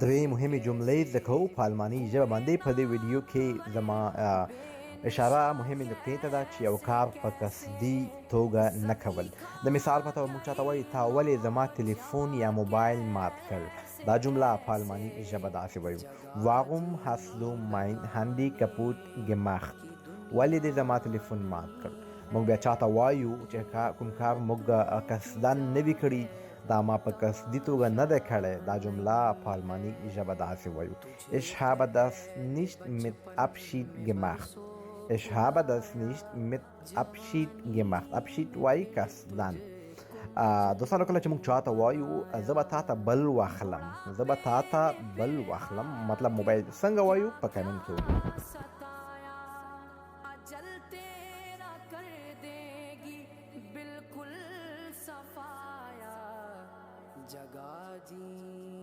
درې مهمې جملې زده کوو په الماني ژبه باندې. په دې ویډیو کې زما اشاره مهمې نقطې ته ده چې یو کار په قصدي توګه نه کول. د مثال په توګه موږ چاته وایو تا ولې زما تلیفون یا موبایل مات کړ. دا جمله په الماني ژبه داسې وایو: واغوم hast du mein Handy kaputt gemacht. ولې دې زما تلیفون مات کړ. موږ بیا چاته وایو چې کوم کار موږ قصدن نه وي کړي، دا ما په قصدي توګه نه ده کړی. دا جمله په الماني ژبه داسې وایو: Ich habe das nicht mit Absicht gemacht. Ich habe das nicht mit Absicht gemacht. Absicht وایي قصدن. دوستانو کله چې موږ چاته وایو زه به تا ته بل واخلم، زه به تا ته بل واخلم، مطلب موبایل څنګه وایو په کمنټ کې ولیکئ. अजल तेरा कर देगी बिल्कुल सफाया जगा जी